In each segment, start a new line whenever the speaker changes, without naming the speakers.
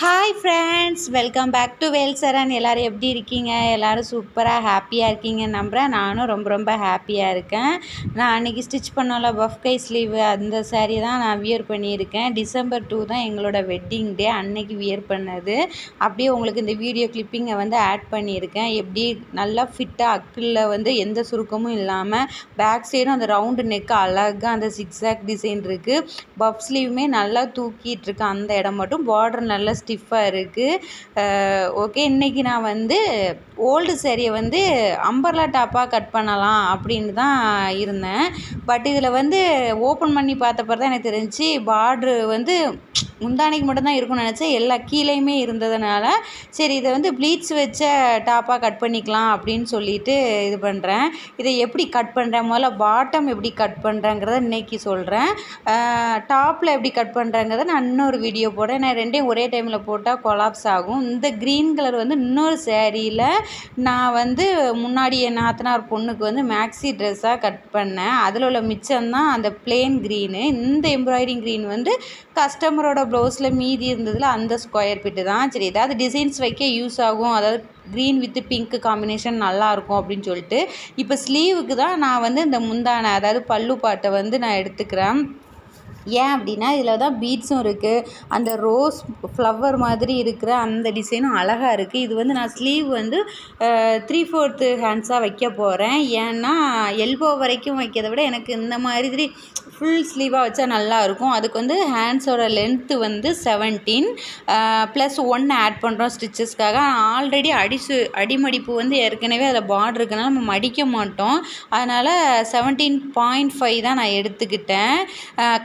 Hi friends, welcome back to Velsaran. எல்லோரும் எப்படி இருக்கீங்க? எல்லோரும் சூப்பராக ஹாப்பியாக இருக்கீங்கன்னு நம்புகிறேன். நானும் ரொம்ப ரொம்ப ஹாப்பியாக இருக்கேன். நான் அன்றைக்கி ஸ்டிச் பண்ணோம்ல பஃப் கை ஸ்லீவு, அந்த சாரீ தான் நான் வியர் பண்ணியிருக்கேன். December 2 தான் எங்களோட வெட்டிங் டே. அன்னைக்கு வியர் பண்ணது. அப்படியே உங்களுக்கு இந்த வீடியோ கிளிப்பிங்கை வந்து ஆட் பண்ணியிருக்கேன். எப்படி நல்லா ஃபிட்டாக அக்கிளில் எந்த சுருக்கமும் இல்லாமல் பேக் சைடும் அந்த ரவுண்டு நெக்கு அழகாக அந்த சிக்ஸாக் டிசைன் இருக்குது. பஃப் ஸ்லீவுமே நல்லா தூக்கிட்டு இருக்கு. அந்த இடம் மட்டும் பார்டர் நல்லா ஸ்டிஃபாக இருக்குது. ஓகே, இன்றைக்கி நான் ஓல்டு சேரீயை அம்பர்லா டாப்பாக கட் பண்ணலாம் அப்படின்னு தான் இருந்தேன். பட் இதில் ஓப்பன் பண்ணி பார்த்தப்ப தான் எனக்கு தெரிஞ்சு பார்ட்ரு முந்தானைக்கு மட்டும்தான் இருக்கும்னு நினச்சேன். எல்லா கீழேயுமே இருந்ததுனால சரி இதை ப்ளீட்ஸ் வச்ச டாப்பாக கட் பண்ணிக்கலாம் அப்படின்னு சொல்லிட்டு இது பண்ணுறேன். இதை எப்படி கட் பண்ணுறேன், முதல்ல பாட்டம் எப்படி கட் பண்ணுறேங்கிறத இன்றைக்கி சொல்கிறேன். டாப்பில் எப்படி கட் பண்ணுறேங்கிறத நான் இன்னொரு வீடியோ போடுறேன். நான் ரெண்டையும் ஒரே டைமில் போட்டால் கொலாப்ஸ் ஆகும். இந்த க்ரீன் கலர் இன்னொரு சேரீயில் நான் முன்னாடி என் நாத்தனார் பொண்ணுக்கு மேக்ஸி ட்ரெஸ்ஸாக கட் பண்ணேன். அதில் உள்ள மிச்சம்தான் அந்த பிளெயின் க்ரீனு. இந்த எம்ப்ராய்டிங் க்ரீன் கஸ்டமரோட ப்ளவுஸில் மீதி இருந்ததில் அந்த ஸ்கொயர் பிட்டு தான். சரி, ஏதாவது டிசைன்ஸ் வைக்க யூஸ் ஆகும், அதாவது க்ரீன் வித் பிங்க் காம்பினேஷன் நல்லாயிருக்கும் அப்படின்னு சொல்லிட்டு இப்போ ஸ்லீவுக்கு தான் நான் இந்த முந்தானை, அதாவது பல்லு பாட்டை நான் எடுத்துக்கிறேன். ஏன் அப்படின்னா இதில் தான் பீட்ஸும் இருக்குது, அந்த ரோஸ் ஃப்ளவர் மாதிரி இருக்கிற அந்த டிசைனும் அழகாக இருக்குது. இது நான் ஸ்லீவ் 3/4 ஹேண்ட்ஸாக வைக்க போகிறேன். ஏன்னா எல்போ வரைக்கும் வைக்கிறத விட எனக்கு இந்த மாதிரி ஃபுல் ஸ்லீவாக வச்சா நல்லாயிருக்கும். அதுக்கு ஹேண்ட்ஸோட லென்த்து 17 +1 ஆட் பண்ணுறோம் ஸ்டிச்சஸ்க்காக. ஆல்ரெடி அடிமடிப்பு ஏற்கனவே அதில் பார்டர் இருக்கனால நம்ம மடிக்க மாட்டோம். அதனால் 17.5 தான் நான் எடுத்துக்கிட்டேன்.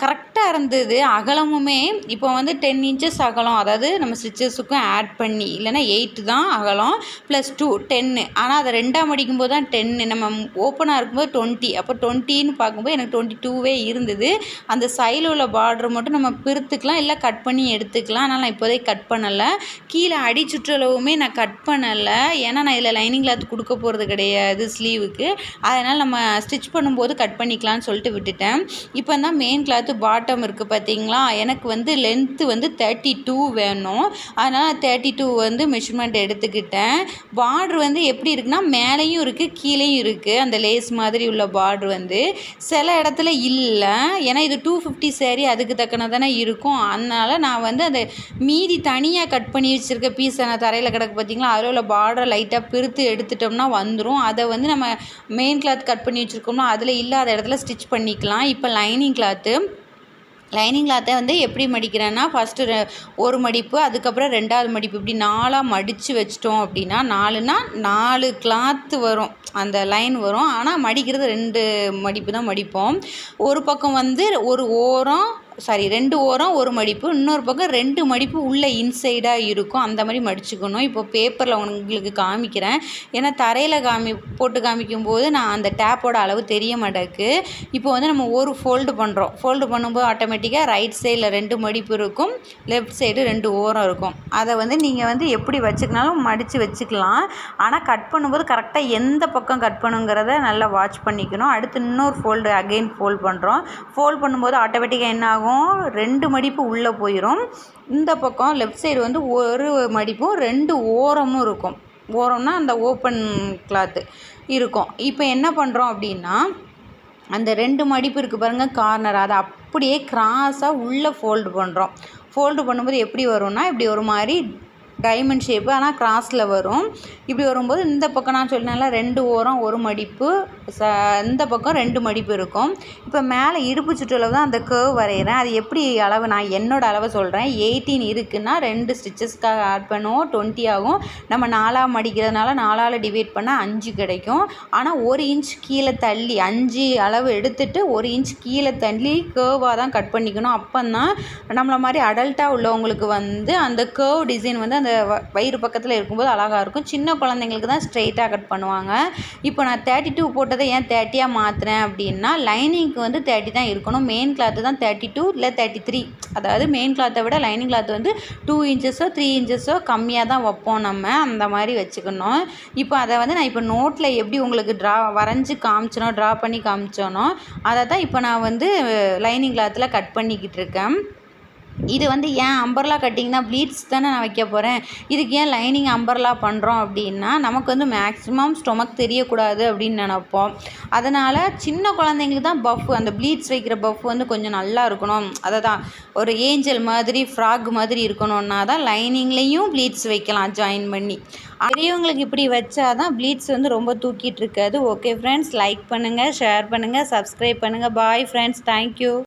கரெக்டாக இருந்தது. அகலமுமே இப்போ 10 இன்ச்சஸ் அகலம், அதாவது நம்ம ஸ்டிச்சஸுக்கும் ஆட் பண்ணி, இல்லைனா 8 தான் அகலம் +2 10. ஆனால் அதை ரெண்டாக மடிக்கும்போது தான் 10, நம்ம ஓப்பனாக இருக்கும்போது 20. அப்போ 20ன்னு பார்க்கும்போது எனக்கு 22வே இருந்தது. அந்த சைடில் உள்ள பார்டர் மட்டும் நம்ம பிரித்துக்கலாம், இல்லை கட் பண்ணி எடுத்துக்கலாம். ஆனால் நான் இப்போதைக்கு கட் பண்ணலை. கீழே அடி சுற்றளவுமே நான் கட் பண்ணலை. ஏன்னா நான் இதில் லைனிங் கிளாத் கொடுக்க போகிறது கிடையாது ஸ்லீவுக்கு. அதனால் நம்ம ஸ்டிச் பண்ணும்போது கட் பண்ணிக்கலாம்னு சொல்லிட்டு விட்டுட்டேன். இப்போ தான் மெயின் கிளாத்து பாட்டம் இருக்குது பார்த்தீங்களா, எனக்கு லென்த்து 32 வேணும். அதனால் 32 மெஷர்மெண்ட் எடுத்துக்கிட்டேன். பார்டர் எப்படி இருக்குன்னா மேலேயும் இருக்குது கீழேயும் இருக்குது. அந்த லேஸ் மாதிரி உள்ள பார்டர் சில இடத்துல இல்லை. ஏன்னா இது 250 சேரீ, அதுக்கு தக்கன தானே இருக்கும். அதனால் நான் அந்த மீதி தனியாக கட் பண்ணி வச்சுருக்க பீஸை நான் தரையில் கிடக்கு பார்த்தீங்களா, அதில் உள்ள பார்டரை லைட்டாக பிரித்து எடுத்துட்டோம்னா வந்துடும். அதை நம்ம மெயின் கிளாத் கட் பண்ணி வச்சுருக்கோம்னா அதில் இல்லாத இடத்துல ஸ்டிச் பண்ணிக்கலாம். இப்போ லைனிங் கிளாத்தை எப்படி மடிக்கிறேன்னா, ஃபஸ்ட்டு ஒரு மடிப்பு, அதுக்கப்புறம் ரெண்டாவது மடிப்பு, இப்படி 4ஆக மடித்து வச்சிட்டோம் அப்படின்னா 4னா 4 கிளாத்து வரும், அந்த லைன் வரும். ஆனால் மடிக்கிறது 2 மடிப்பு தான் மடிப்போம். ஒரு பக்கம் ஒரு ஓரம், சாரி 2 ஓரம் ஒரு மடிப்பு, இன்னொரு பக்கம் 2 மடிப்பு உள்ள இன்சைடாக இருக்கும். அந்த மாதிரி மடிச்சுக்கணும். இப்போ பேப்பரில் உங்களுக்கு காமிக்கிறேன். ஏன்னா தரையில் போட்டு காமிக்கும்போது நான் அந்த டேப்போட அளவு தெரிய மாட்டேக்கு. இப்போ நம்ம ஒரு ஃபோல்டு பண்ணுறோம். ஃபோல்டு பண்ணும்போது ஆட்டோமேட்டிக்காக ரைட் சைடில் 2 மடிப்பு இருக்கும், லெஃப்ட் சைடு 2 ஓரம் இருக்கும். அதை நீங்கள் எப்படி வச்சுக்கினாலும் மடித்து வச்சுக்கலாம். ஆனால் கட் பண்ணும்போது கரெக்டாக எந்த பக்கம் கட் பண்ணுங்கிறத நல்லா வாட்ச் பண்ணிக்கணும். அடுத்து இன்னொரு ஃபோல்டு அகெயின் ஃபோல்ட் பண்ணுறோம். ஃபோல்ட் பண்ணும்போது ஆட்டோமேட்டிக்காக என்ன ஆகும், 2 மடிப்பு உள்ளே போயிடும். இந்த பக்கம் லெஃப்ட் சைடு ஒரு மடிப்பும் 2 ஓரமும் இருக்கும். ஓரம்னா அந்த ஓப்பன் கிளாத்து இருக்கும். இப்போ என்ன பண்ணுறோம் அப்படின்னா, அந்த 2 மடிப்பு இருக்குது பாருங்கள் கார்னர், அதை அப்படியே கிராஸாக உள்ளே ஃபோல்டு பண்ணுறோம். ஃபோல்டு பண்ணும்போது எப்படி வரும்னா, இப்படி ஒரு மாதிரி டைமண்ட் ஷேப்பு, ஆனால் கிராஸில் வரும். இப்படி வரும்போது இந்த பக்கம் நான் சொன்னேன்ல 2 ஓரம் ஒரு மடிப்பு, இந்த பக்கம் 2 மடிப்பு இருக்கும். இப்போ மேலே இடுப்பு சுற்றளவு தான் அந்த கர்வ் வரைகிறேன். அது எப்படி அளவு, நான் என்னோடய அளவை சொல்கிறேன். 18 இருக்குன்னா 2 ஸ்டிச்சஸ்க்காக ஆட் பண்ணுவோம், 20 ஆகும். நம்ம 4ஆக மடிக்கிறதுனால 4ஆல் டிவைட் பண்ணால் 5 கிடைக்கும். ஆனால் 1 இன்ச் கீழே தள்ளி, 5 அளவு எடுத்துகிட்டு 1 இன்ச் கீழே தள்ளி கர்வாக தான் கட் பண்ணிக்கணும். அப்போ தான் நம்மளை மாதிரி அடல்ட்டாக உள்ளவங்களுக்கு அந்த கர்வ் டிசைன் அந்த வயிறு பக்கத்தில் இருக்கும்போது அழகாக இருக்கும். சின்ன குழந்தைங்களுக்கு தான் ஸ்ட்ரெயிட்டாக கட் பண்ணுவாங்க. இப்போ நான் 32 போட்டதை ஏன் 30ஆக மாற்றுறேன் அப்படின்னா, லைனிங்க்கு 30 தான் இருக்கணும். மெயின் கிளாத்து தான் 32 இல்லை 33. அதாவது மெயின் கிளாத்தை விட லைனிங் கிளாத்து 2 இன்ச்சஸோ 3 இன்ச்சஸோ கம்மியாக தான் வைப்போம். நம்ம அந்த மாதிரி வச்சுக்கணும். இப்போ அதை நான் இப்போ நோட்டில் எப்படி உங்களுக்கு வரைஞ்சி காமிச்சனோ, ட்ரா பண்ணி காமிச்சோனோ அதை தான் இப்போ நான் லைனிங் கிளாத்தில் கட் பண்ணிக்கிட்டு இருக்கேன். இது வந்து ஏன் அம்பர்லா கட்டிங்னா ப்ளீட்ஸ் தானே நான் வைக்க போகிறேன், இதுக்கு ஏன் லைனிங் அம்பர்லா பண்ணுறோம் அப்படின்னா, நமக்கு வந்து மேக்ஸிமம் ஸ்டொமக் தெரியக்கூடாது அப்படின்னு நினப்போம். அதனால் சின்ன குழந்தைங்களுக்கு தான் பஃப் அந்த ப்ளீட்ஸ் வைக்கிற பஃப் வந்து கொஞ்சம் நல்லா இருக்கணும், அதை தான் ஒரு ஏஞ்சல் மாதிரி ஃப்ராக் மாதிரி இருக்கணும்னா தான் லைனிங்லேயும் ப்ளீட்ஸ் வைக்கலாம் ஜாயின் பண்ணி. பெரியவங்களுக்கு இப்படி வச்சா தான் ப்ளீட்ஸ் வந்து ரொம்ப தூக்கிட்டு இருக்காது. ஓகே ஃப்ரெண்ட்ஸ், லைக் பண்ணுங்கள், ஷேர் பண்ணுங்கள், சப்ஸ்கிரைப் பண்ணுங்கள். Bye friends, thank you.